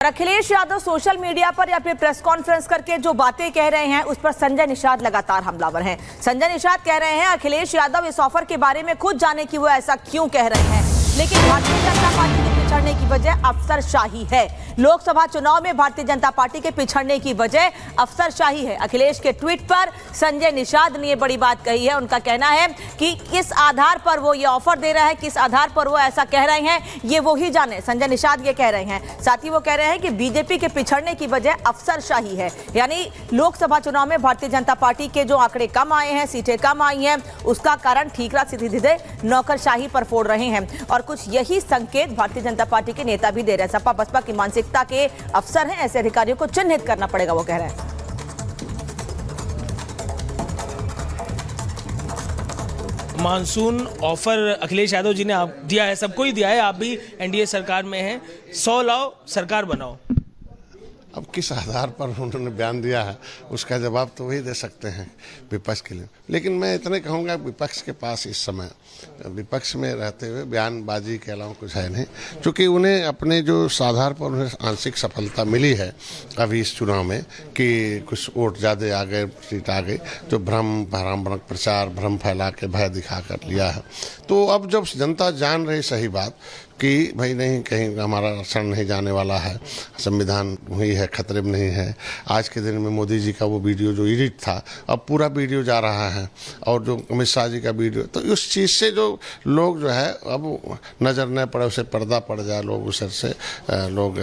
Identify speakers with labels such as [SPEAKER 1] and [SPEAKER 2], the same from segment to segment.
[SPEAKER 1] Akhilesh Yadav social media पर या फिर प्रेस कॉन्फ्रेंस करके जो बातें कह रहे हैं उस पर संजय निषाद लगातार हमलावर हैं। संजय निषाद कह रहे हैं अखिलेश यादव इस ऑफर के बारे में खुद जाने कि वो ऐसा क्यों कह रहे हैं, लेकिन भारतीय जनता पार्टी के पिछड़ने की वजह अफसरशाही है। लोकसभा चुनाव में भारतीय जनता पार्टी के पिछड़ने की वजह अफसरशाही है। अखिलेश के ट्वीट पर संजय निषाद ने बड़ी बात कही है। उनका कहना है कि किस आधार पर वो ये ऑफर दे रहा है, किस आधार पर वो ऐसा कह रहे हैं, ये वो ही जाने। संजय निषाद ये कह रहे हैं। साथ ही वो कह रहे हैं कि बीजेपी के पिछड़ने की वजह अफसरशाही है, यानी लोकसभा चुनाव में भारतीय जनता पार्टी के जो आंकड़े कम आए हैं, सीटें कम आई हैं, उसका कारण ठीकरा सीधे नौकरशाही पर फोड़ रहे हैं। और कुछ यही संकेत भारतीय जनता पार्टी के नेता भी दे रहे हैं। सपा बसपा की मानसिकता के अफसर हैं, ऐसे अधिकारियों को चिन्हित करना पड़ेगा, वो कह रहे हैं।
[SPEAKER 2] मानसून ऑफर अखिलेश यादव जी ने आप दिया है, सबको ही दिया है। आप भी एनडीए सरकार में हैं, 100 लाओ सरकार बनाओ।
[SPEAKER 3] अब किस आधार पर उन्होंने बयान दिया है उसका जवाब तो वही दे सकते हैं विपक्ष के लिए। लेकिन मैं इतने कहूँगा विपक्ष के पास इस समय विपक्ष में रहते हुए बयानबाजी के अलावा कुछ है नहीं, क्योंकि उन्हें अपने जो आधार पर उन्हें आंशिक सफलता मिली है अभी इस चुनाव में कि कुछ वोट ज़्यादा आ गए, सीट आ गई, तो भ्रम प्रचार भ्रम फैला के भय दिखा कर लिया है। तो अब जब जनता जान रही सही बात कि भाई नहीं, कहीं हमारा आरक्षण नहीं जाने वाला है, संविधान वही है, खतरे में नहीं है। आज के दिन में मोदी जी का वो वीडियो जो एडिट था, अब पूरा वीडियो जा रहा है, और जो अमित शाह जी का वीडियो, तो उस चीज़ से जो लोग जो है अब नज़र न पड़े, उसे पर्दा पड़ जाए, लोग उस से लोग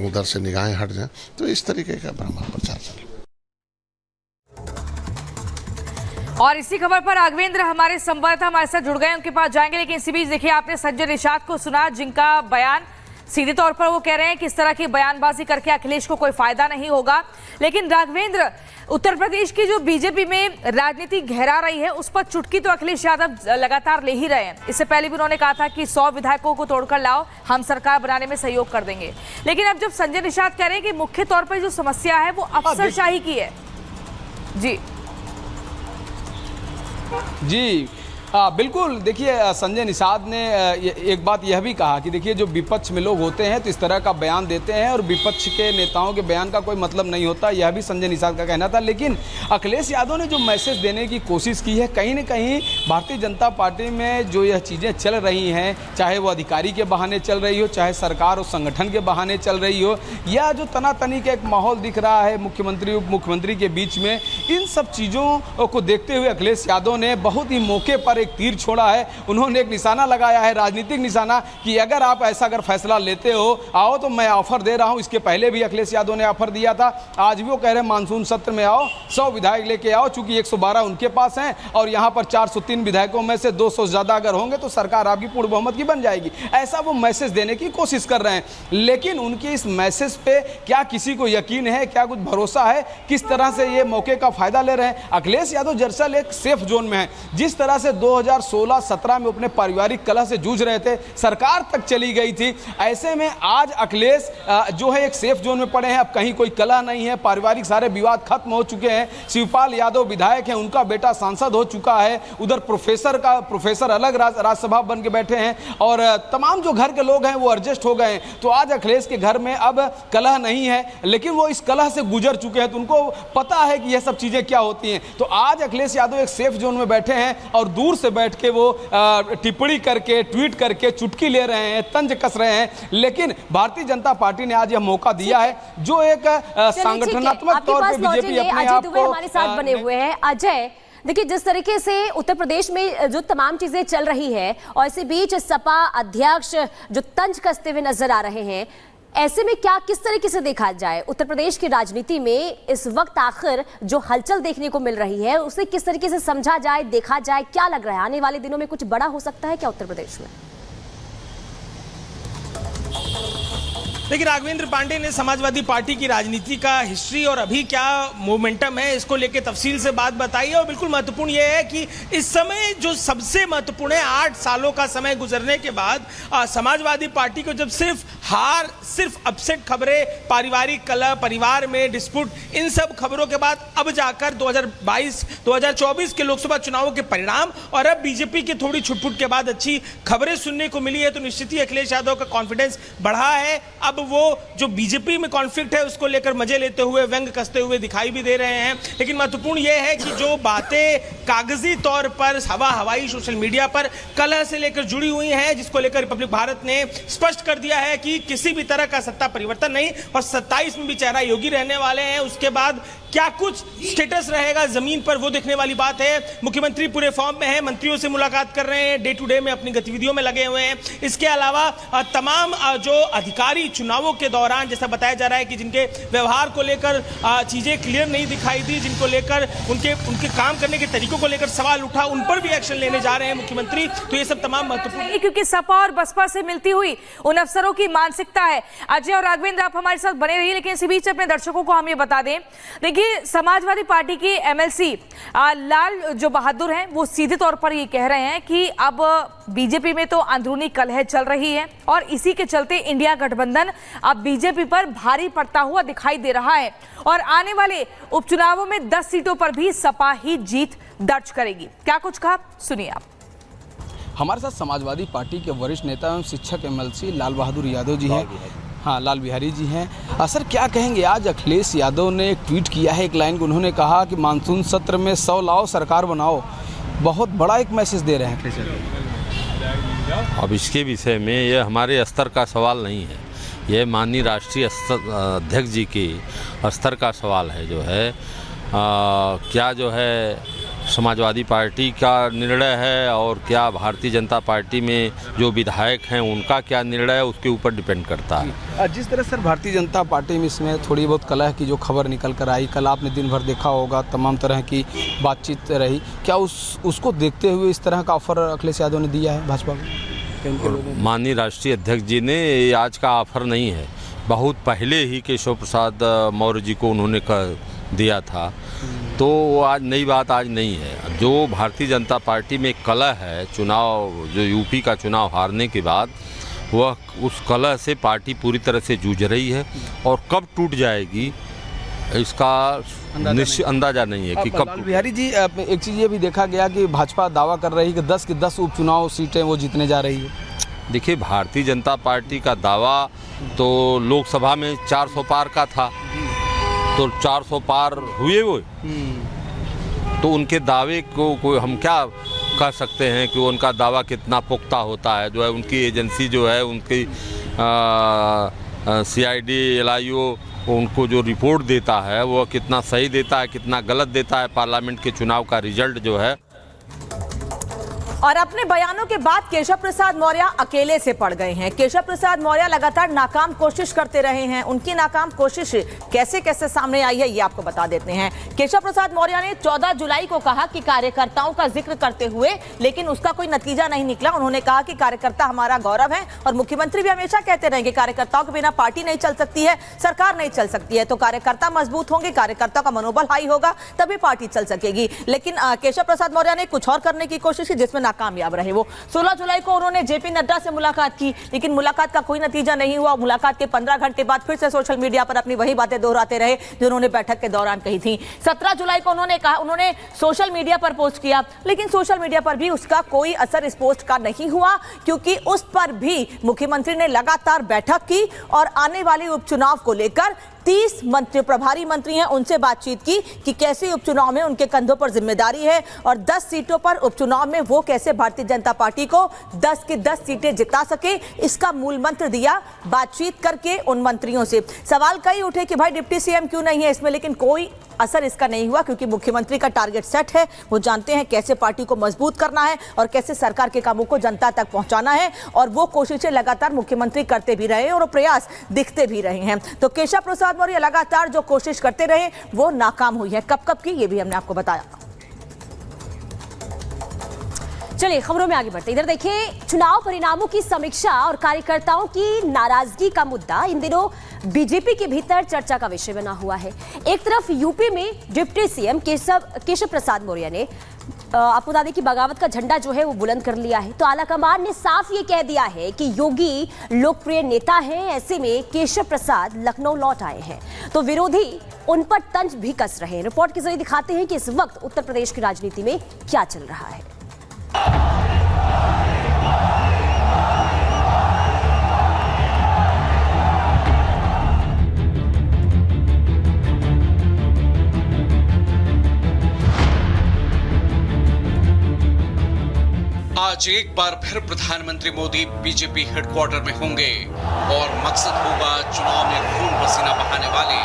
[SPEAKER 3] उधर से निगाहें हट जाएं, तो इस तरीके का भ्रम प्रचार चले।
[SPEAKER 1] और इसी खबर पर राघवेंद्र हमारे संवाददाता हमारे साथ जुड़ गए, उनके पास जाएंगे। लेकिन इसी बीच देखिए, आपने संजय निषाद को सुना, जिनका बयान सीधे तौर पर वो कह रहे हैं कि इस तरह की बयानबाजी करके अखिलेश को कोई फायदा नहीं होगा। लेकिन राघवेंद्र, उत्तर प्रदेश की जो बीजेपी में राजनीति गहरा रही है, उस पर चुटकी तो अखिलेश यादव लगातार ले ही रहे हैं। इससे पहले भी उन्होंने कहा था कि 100 विधायकों को तोड़कर लाओ, हम सरकार बनाने में सहयोग कर देंगे। लेकिन अब जब संजय निषाद कह रहे हैं कि मुख्य तौर पर जो समस्या है वो अफसरशाही की है।
[SPEAKER 4] जी बिल्कुल। देखिए, संजय निषाद ने एक बात यह भी कहा कि देखिए, जो विपक्ष में लोग होते हैं तो इस तरह का बयान देते हैं, और विपक्ष के नेताओं के बयान का कोई मतलब नहीं होता, यह भी संजय निषाद का कहना था। लेकिन अखिलेश यादव ने जो मैसेज देने की कोशिश की है, कहीं ना कहीं भारतीय जनता पार्टी में जो यह चीज़ें चल रही हैं, चाहे वो अधिकारी के बहाने चल रही हो, चाहे सरकार और संगठन के बहाने चल रही हो, या जो तनातनी का एक माहौल दिख रहा है मुख्यमंत्री उप मुख्यमंत्री के बीच में, इन सब चीज़ों को देखते हुए अखिलेश यादव ने बहुत ही मौके पर एक तीर छोड़ा है। उन्होंने एक निशाना लगाया है, राजनीतिक निशाना, कि अगर आप ऐसा अगर फैसला लेते हो, आओ तो मैं ऑफर दे रहा हूं। इसके पहले भी अखिलेश यादव ने ऑफर दिया था, आज भी वो कह रहे हैं मानसून सत्र में आओ, 100 विधायक लेके आओ, चूंकि 112 उनके पास हैं और यहां पर 403 विधायकों में से 200 ज्यादा अगर होंगे तो सरकार आपकी पूर्ण बहुमत की बन जाएगी। ऐसा वो मैसेज देने की कोशिश कर रहे हैं। लेकिन उनके इस मैसेज पे क्या किसी को यकीन है, क्या कुछ भरोसा है, किस तरह से ये मौके का फायदा ले रहे हैं? अखिलेश यादव दरअसल एक सेफ जोन में है। जिस तरह से 2016-17 में अपने पारिवारिक कलह से जूझ रहे थे, सरकार तक चली गई थी, ऐसे में आज अखिलेश जो है एक सेफ जोन में पड़े हैं। अब कहीं कोई कलह नहीं है, पारिवारिक सारे विवाद खत्म हो चुके हैं। शिवपाल यादव विधायक हैं, उनका बेटा सांसद हो चुका है, उधर प्रोफेसर अलग राज्यसभा बन के बैठे हैं, और तमाम जो घर के लोग हैं वो एडजस्ट हो गए हैं। तो आज अखिलेश के घर में अब कलह नहीं है, लेकिन वो इस कलह से गुजर चुके हैं, तो उनको पता है कि यह सब चीजें क्या होती हैं। तो आज अखिलेश यादव एक सेफ जोन में बैठे हैं, और दूर से बैठ के वो टिप्पणी करके, ट्वीट करके चुटकी ले रहे हैं, तंज कस रहे हैं। लेकिन भारतीय जनता पार्टी ने आज यह मौका दिया है, जो एक संगठनात्मक तौर पे बीजेपी अपने आप को
[SPEAKER 5] हमारे साथ बने हुए हैं। अजय, देखिए, जिस तरीके से उत्तर प्रदेश में जो तमाम चीजें चल रही है, और इसी बीच सपा अध्यक्ष जो तंज कसते हुए नजर आ रहे हैं, ऐसे में क्या किस तरीके से देखा जाए उत्तर प्रदेश की राजनीति में इस वक्त आखिर जो हलचल देखने को मिल रही है, उसे किस तरीके से समझा जाए, देखा जाए? क्या लग रहा है, आने वाले दिनों में कुछ बड़ा हो सकता है क्या उत्तर प्रदेश में?
[SPEAKER 2] देखिए, राघवेंद्र पांडे ने समाजवादी पार्टी की राजनीति का हिस्ट्री और अभी क्या मोमेंटम है, इसको लेकर तफसील से बात बताई है। और बिल्कुल महत्वपूर्ण यह है कि इस समय जो सबसे महत्वपूर्ण है, 8 सालों का समय गुजरने के बाद समाजवादी पार्टी को जब सिर्फ अपसेट खबरें, पारिवारिक कलह, परिवार में डिस्प्यूट, इन सब खबरों के बाद अब जाकर 2022-2024 के लोकसभा चुनावों के परिणाम और अब बीजेपी की थोड़ी छुटपुट के बाद अच्छी खबरें सुनने को मिली है, तो निश्चित ही अखिलेश यादव का कॉन्फिडेंस बढ़ा है। अब तो वो जो बीजेपी में कॉन्फ्लिक्ट है उसको लेकर मजे लेते हुए, व्यंग कसते हुए दिखाई भी दे रहे हैं। लेकिन महत्वपूर्ण ये है कि जो बातें कागजी तौर पर हवाई सोशल मीडिया पर कलह से लेकर जुड़ी हुई हैं, जिसको लेकर रिपब्लिक भारत ने स्पष्ट कर दिया है कि किसी भी तरह का सत्ता परिवर्तन नहीं, और 27 में भी चेहरा योगी रहने वाले हैं। उसके बाद क्या कुछ स्टेटस रहेगा जमीन पर, वो देखने वाली बात है। मुख्यमंत्री पूरे फॉर्म में है, मंत्रियों से मुलाकात कर रहे हैं, डे टू डे में अपनी गतिविधियों में लगे हुए हैं। इसके अलावा तमाम जो अधिकारी चुनावों के दौरान, जैसा बताया जा रहा है कि जिनके व्यवहार को लेकर चीजें क्लियर नहीं दिखाई दी, जिनको लेकर उनके काम करने के तरीकों को लेकर सवाल उठा, उन पर भी एक्शन लेने जा रहे हैं मुख्यमंत्री। तो ये सब तमाम महत्वपूर्ण,
[SPEAKER 1] क्योंकि सपा और बसपा से मिलती हुई उन अफसरों की मानसिकता है। अजय और राघवेंद्र, आप हमारे साथ बने रहिए, लेकिन इसी बीच अपने दर्शकों को हम ये बता दें, देखिए समाजवादी पार्टी की एमएलसी लाल जो बहादुर हैं, वो सीधे तौर पर ये कह रहे हैं कि अब बीजेपी में तो अंदरूनी कलह चल रही है और इसी के चलते इंडिया गठबंधन अब बीजेपी पर भारी पड़ता हुआ दिखाई दे रहा है और आने वाले उपचुनावों में 10 सीटों पर भी सपा ही जीत दर्ज करेगी। क्या कुछ कहा, सुनिए आप।
[SPEAKER 4] हमारे साथ समाजवादी पार्टी के वरिष्ठ नेता एवं शिक्षक एमएलसी लाल बहादुर यादव जी हैं। हाँ, लाल बिहारी जी हैं। सर, क्या कहेंगे, आज अखिलेश यादव ने एक ट्वीट किया है, एक लाइन को उन्होंने कहा कि मानसून सत्र में 100 लाओ, सरकार बनाओ। बहुत बड़ा एक मैसेज दे रहे हैं अखिलेश यादव।
[SPEAKER 6] अब इसके विषय में ये हमारे स्तर का सवाल नहीं है, ये माननीय राष्ट्रीय अध्यक्ष जी के स्तर का सवाल है। जो है क्या जो है समाजवादी पार्टी का निर्णय है और क्या भारतीय जनता पार्टी में जो विधायक हैं उनका क्या निर्णय है, उसके ऊपर डिपेंड करता है।
[SPEAKER 4] जिस तरह सर भारतीय जनता पार्टी में इसमें थोड़ी बहुत कलह की जो खबर निकल कर आई, कल आपने दिन भर देखा होगा, तमाम तरह की बातचीत रही, क्या उसको देखते हुए इस तरह का ऑफर अखिलेश यादव ने दिया है भाजपा को?
[SPEAKER 6] माननीय राष्ट्रीय अध्यक्ष जी ने ये आज का ऑफर नहीं है, बहुत पहले ही केशव प्रसाद मौर्य जी को उन्होंने दिया था, तो वो आज नई बात आज नहीं है। जो भारतीय जनता पार्टी में कलह है, चुनाव जो यूपी का चुनाव हारने के बाद, वह उस कलह से पार्टी पूरी तरह से जूझ रही है और कब टूट जाएगी इसका निश्चित अंदाजा नहीं है कि कब।
[SPEAKER 4] लाल बिहारी जी, एक चीज़ ये भी देखा गया कि भाजपा दावा कर रही है कि 10 की 10 उपचुनाव सीटें वो जीतने जा रही है।
[SPEAKER 6] देखिए, भारतीय जनता पार्टी का दावा तो लोकसभा में 400 पार का था, तो 400 पार हुए वो, तो उनके दावे को हम क्या कह सकते हैं कि उनका दावा कितना पुख्ता होता है। जो है उनकी एजेंसी जो है, उनकी CID LIO उनको जो रिपोर्ट देता है वो कितना सही देता है, कितना गलत देता है, पार्लियामेंट के चुनाव का रिजल्ट जो है।
[SPEAKER 1] और अपने बयानों के बाद केशव प्रसाद मौर्य अकेले से पड़ गए हैं। केशव प्रसाद मौर्य लगातार नाकाम कोशिश करते रहे हैं। उनकी नाकाम कोशिश कैसे कैसे सामने आई है, ये आपको बता देते हैं। केशव प्रसाद मौर्य ने 14 जुलाई को कहा कि कार्यकर्ताओं का जिक्र करते हुए, लेकिन उसका कोई नतीजा नहीं निकला। उन्होंने कहा कि कार्यकर्ता हमारा गौरव है और मुख्यमंत्री भी हमेशा कहते रहे कि कार्यकर्ताओं के बिना पार्टी नहीं चल सकती है, सरकार नहीं चल सकती है। तो कार्यकर्ता मजबूत होंगे, कार्यकर्ता का मनोबल हाई होगा, तभी पार्टी चल सकेगी। लेकिन केशव प्रसाद मौर्य ने कुछ और करने की कोशिश की जिसमें कामयाब रहे। वो 16 जुलाई को उन्होंने जेपी नड्डा से मुलाकात की, लेकिन मुलाकात का कोई नतीजा नहीं हुआ। मुलाकात के 15 घंटे बाद फिर से सोशल मीडिया पर अपनी वही बातें दोहराते रहे जो उन्होंने बैठक के दौरान कही थी। 17 जुलाई को उन्होंने सोशल मीडिया पर पोस्ट किया, लेकिन सोशल मीडिया पर भी उसका कोई असर इस पोस्ट का नहीं हुआ, क्योंकि उस पर भी मुख्यमंत्री ने लगातार बैठक की और आने वाले उपचुनाव को लेकर 30 मंत्री, प्रभारी मंत्री हैं, उनसे बातचीत की कि कैसे उपचुनाव में उनके कंधों पर जिम्मेदारी है और 10 सीटों पर उपचुनाव में वो कैसे भारतीय जनता पार्टी को 10 की 10 सीटें जिता सके, इसका मूल मंत्र दिया बातचीत करके उन मंत्रियों से। सवाल कई उठे कि भाई डिप्टी सीएम क्यों नहीं है इसमें, लेकिन कोई असर इसका नहीं हुआ, क्योंकि मुख्यमंत्री का टारगेट सेट है। वो जानते हैं कैसे पार्टी को मजबूत करना है और कैसे सरकार के कामों को जनता तक पहुंचाना है, और वो कोशिशें लगातार मुख्यमंत्री करते भी रहे और प्रयास दिखते भी रहे हैं। तो केशव प्रसाद मौर्य लगातार जो कोशिश करते रहे वो नाकाम हुई है। कब की ये भी हमने आपको बताया।
[SPEAKER 5] चलिए खबरों में आगे बढ़ते। इधर देखिए, चुनाव परिणामों की समीक्षा और कार्यकर्ताओं की नाराजगी का मुद्दा इन दिनों बीजेपी के भीतर चर्चा का विषय बना हुआ है। एक तरफ यूपी में डिप्टी सीएम केशव प्रसाद मौर्य ने आपको बता दें कि बगावत का झंडा जो है वो बुलंद कर लिया है। तो आलाकमान ने साफ ये कह दिया है कि योगी लोकप्रिय नेता हैं, ऐसे में केशव प्रसाद लखनऊ लौट आए हैं तो विरोधी उन पर तंज भी कस रहे हैं। रिपोर्ट के जरिए दिखाते हैं कि इस वक्त उत्तर प्रदेश की राजनीति में क्या चल रहा है।
[SPEAKER 7] आज एक बार फिर प्रधानमंत्री मोदी बीजेपी हेडक्वार्टर में होंगे और मकसद होगा चुनाव में खून पसीना बहाने वाले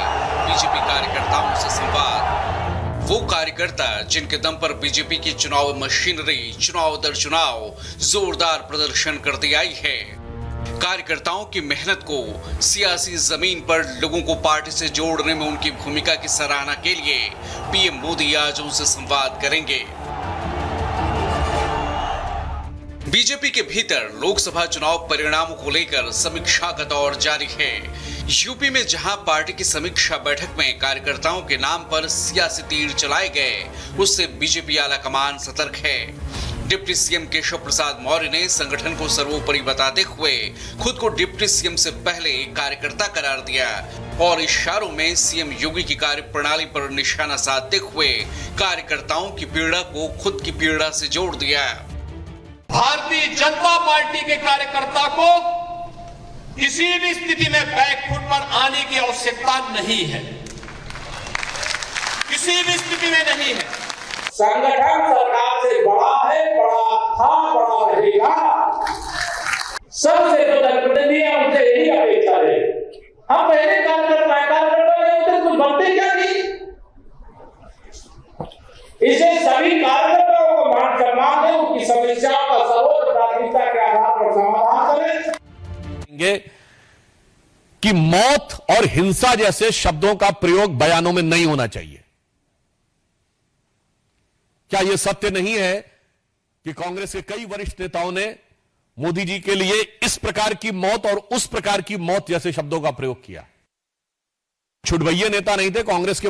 [SPEAKER 7] बीजेपी कार्यकर्ताओं से संवाद। वो कार्यकर्ता जिनके दम पर बीजेपी की चुनाव मशीनरी चुनाव दर चुनाव जोरदार प्रदर्शन करती आई है। कार्यकर्ताओं की मेहनत को सियासी जमीन पर लोगों को पार्टी से जोड़ने में उनकी भूमिका की सराहना के लिए पीएम मोदी आज उनसे संवाद करेंगे। बीजेपी के भीतर लोकसभा चुनाव परिणामों को लेकर समीक्षा का दौर जारी है। यूपी में जहां पार्टी की समीक्षा बैठक में कार्यकर्ताओं के नाम पर सियासी तीर चलाए गए, उससे बीजेपी आला कमान सतर्क है। डिप्टी सीएम केशव प्रसाद मौर्य ने संगठन को सर्वोपरि बताते हुए खुद को डिप्टी सीएम से पहले कार्यकर्ता करार दिया और इशारों में सीएम योगी की कार्य प्रणाली पर निशाना साधते हुए कार्यकर्ताओं की पीड़ा को खुद की पीड़ा से जोड़ दिया।
[SPEAKER 8] भारतीय जनता पार्टी के कार्यकर्ता को किसी भी स्थिति में बैकफुट पर आने की आवश्यकता नहीं है, किसी भी स्थिति में नहीं है।
[SPEAKER 9] संगठन सरकार से बड़ा है, बड़ा था, बड़ा रहेगा। सबसे जो जनप्रतिनिधि है उनसे यही अपेक्षा है। हम पहले कार्यकर्ता होते कुछ बनते क्या नहीं, इसे सभी कार्यकर्ताओं को मान सम्मान है, उनकी समस्याओं का सर्वोच्च प्राथमिकता के आधार पर समाधान करें।
[SPEAKER 10] कि मौत और हिंसा जैसे शब्दों का प्रयोग बयानों में नहीं होना चाहिए। क्या यह सत्य नहीं है कि कांग्रेस के कई वरिष्ठ नेताओं ने मोदी जी के लिए इस प्रकार की मौत और उस प्रकार की मौत जैसे शब्दों का प्रयोग किया? छुटभैये नेता नहीं थे, कांग्रेस के